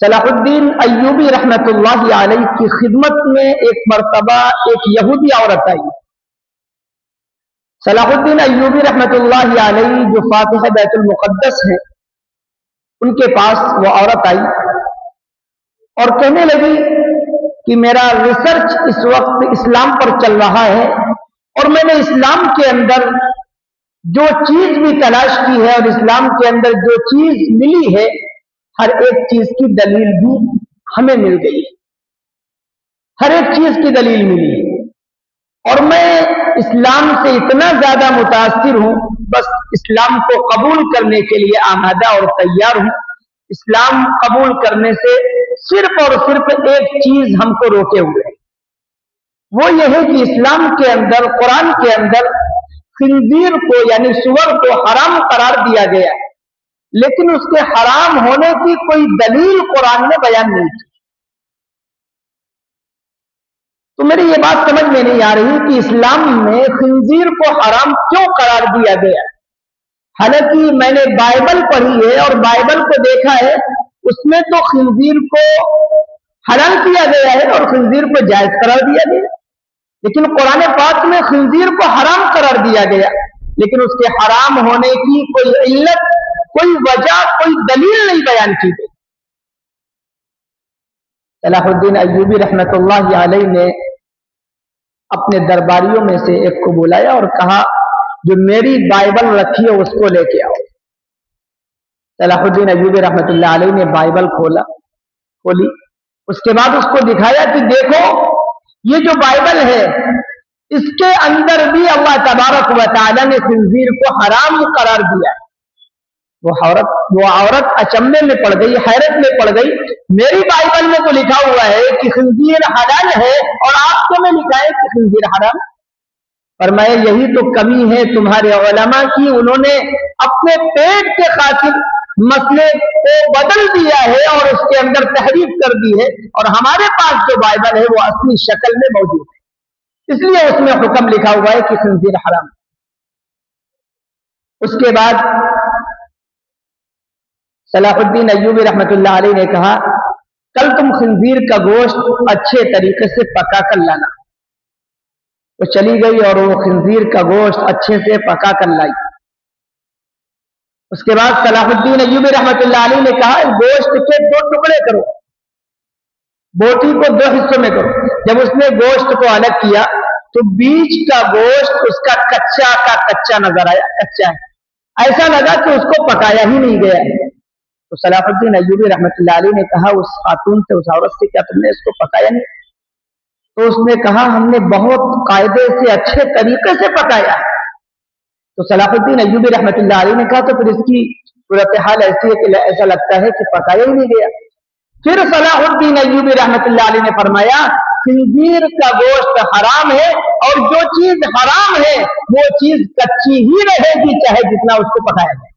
صلاح الدین ایوبی رحمت اللہ علیہ کی خدمت میں ایک مرتبہ ایک یہودی عورت آئی. صلاح الدین ایوبی رحمت اللہ علیہ جو فاتح بیت المقدس ہے ان کے پاس وہ عورت آئی اور کہنے لگی کہ میرا ریسرچ اس وقت اسلام پر چل رہا ہے اور میں نے اسلام کے اندر جو چیز بھی تلاش کی ہے اور اسلام کے اندر جو چیز ملی ہے ہر ایک چیز کی دلیل بھی ہمیں مل گئی ہے. ہر ایک چیز کی دلیل ملی ہے اور میں اسلام سے اتنا زیادہ متاثر ہوں, بس اسلام کو قبول کرنے کے لیے آمادہ اور تیار ہوں. اسلام قبول کرنے سے صرف اور صرف ایک چیز ہم کو روکے ہوئے ہے, وہ یہ ہے کہ اسلام کے اندر قرآن کے اندر خنزیر کو یعنی سور کو حرام قرار دیا گیا ہے, لیکن اس کے حرام ہونے کی کوئی دلیل قرآن نے بیان نہیں کی. تو میری یہ بات سمجھ میں نہیں آ رہی کہ اسلام میں خنزیر کو حرام کیوں قرار دیا گیا. حالانکہ میں نے بائبل پڑھی ہے اور بائبل کو دیکھا ہے, اس میں تو خنزیر کو حلال کیا گیا ہے اور خنزیر کو جائز قرار دیا گیا, لیکن قرآن پاک میں خنزیر کو حرام قرار دیا گیا, لیکن اس کے حرام ہونے کی کوئی علت, کوئی وجہ, کوئی دلیل نہیں بیان کی گئی. صلاح الدین ایوبی رحمت اللہ علیہ نے اپنے درباریوں میں سے ایک کو بلایا اور کہا جو میری بائبل رکھی ہے اس کو لے کے آؤ. صلاح الدین ایوبی رحمت اللہ علیہ نے بائبل کھولی, اس کے بعد اس کو دکھایا کہ دیکھو یہ جو بائبل ہے اس کے اندر بھی اللہ تبارک و تعالی نے خنزیر کو حرام قرار دیا. وہ عورت اچنبے میں پڑ گئی, حیرت میں پڑ گئی. میری بائبل میں تو لکھا ہوا ہے کہ خنزیر حلال ہے اور آپ کو میں لکھا ہے کہ خنزیر حرام. فرمایا یہی تو کمی ہے تمہارے علماء کی, انہوں نے اپنے پیٹ کے خاطر مسئلے کو بدل دیا ہے اور اس کے اندر تحریف کر دی ہے, اور ہمارے پاس جو بائبل ہے وہ اصلی شکل میں موجود ہے, اس لیے اس میں حکم لکھا ہوا ہے کہ خنزیر حرام. اس کے بعد صلاح الدین ایوبی رحمت اللہ علیہ نے کہا کل تم خنزیر کا گوشت اچھے طریقے سے پکا کر لانا. وہ چلی گئی اور وہ خنزیر کا گوشت اچھے سے پکا کر لائی. اس کے بعد صلاح الدین ایوبی رحمت اللہ علیہ نے کہا گوشت کے 2 ٹکڑے کرو, بوٹی کو 2 حصوں میں کرو. جب اس نے گوشت کو الگ کیا تو بیچ کا گوشت اس کا کچا نظر آیا, کچا ہے, ایسا لگا کہ اس کو پکایا ہی نہیں گیا ہے. تو صلاح الدین ایوبی رحمت اللہ علیہ نے کہا اس خاتون سے, اس عورت سے, کیا تم نے اس کو پکایا نہیں؟ تو اس نے کہا ہم نے بہت قاعدے سے اچھے طریقے سے پکایا. تو صلاح الدین ایوبی رحمت اللہ علیہ نے کہا تو پھر اس کی صورتحال ایسی ہے کہ ایسا لگتا ہے کہ پکایا ہی نہیں گیا. پھر صلاح الدین ایوبی رحمت اللہ علیہ نے فرمایا خنزیر کا گوشت حرام ہے اور جو چیز حرام ہے وہ چیز کچی ہی رہے گی چاہے جتنا اس کو پکایا جائے,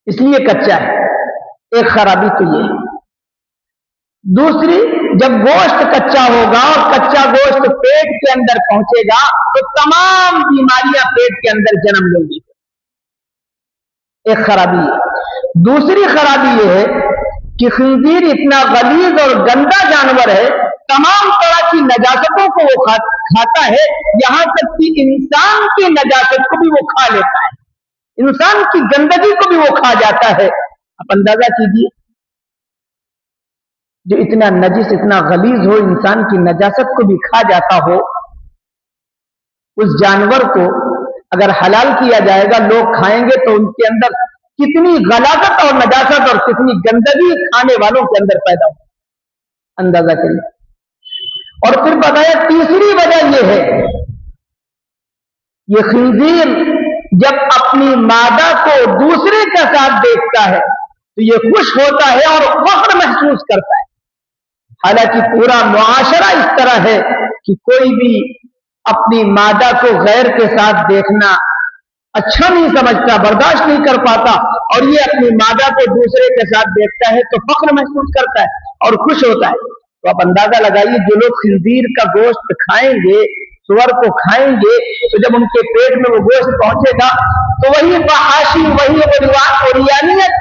اس لیے کچا ہے. ایک خرابی تو یہ ہے. دوسری, جب گوشت کچا ہوگا اور کچا گوشت پیٹ کے اندر پہنچے گا تو تمام بیماریاں پیٹ کے اندر جنم لیں گی. ایک خرابی ہے. دوسری خرابی یہ ہے کہ خنزیر اتنا غلیظ اور گندا جانور ہے, تمام طرح کی نجاستوں کو وہ کھاتا ہے, یہاں تک کہ انسان کی نجاست کو بھی وہ کھا لیتا ہے, انسان کی گندگی کو بھی وہ کھا جاتا ہے. آپ اندازہ کیجیے جو اتنا نجس, اتنا غلیظ ہو, انسان کی نجاست کو بھی کھا جاتا ہو, اس جانور کو اگر حلال کیا جائے گا لوگ کھائیں گے تو ان کے اندر کتنی غلاظت اور نجاست اور کتنی گندگی کھانے والوں کے اندر پیدا ہو, اندازہ کریے. اور پھر بتایا تیسری وجہ یہ ہے, یہ خنزیر جب اپنی مادہ کو دوسرے کے ساتھ دیکھتا ہے تو یہ خوش ہوتا ہے اور فخر محسوس کرتا ہے. حالانکہ پورا معاشرہ اس طرح ہے کہ کوئی بھی اپنی مادہ کو غیر کے ساتھ دیکھنا اچھا نہیں سمجھتا, برداشت نہیں کر پاتا, اور یہ اپنی مادہ کو دوسرے کے ساتھ دیکھتا ہے تو فخر محسوس کرتا ہے اور خوش ہوتا ہے. تو آپ اندازہ لگائیے جو لوگ خنزیر کا گوشت کھائیں گے, سور کو کھائیں گے, تو جب ان کے پیٹ میں وہ گوشت پہنچے گا تو وہی فحاشی, وہی عریانیت,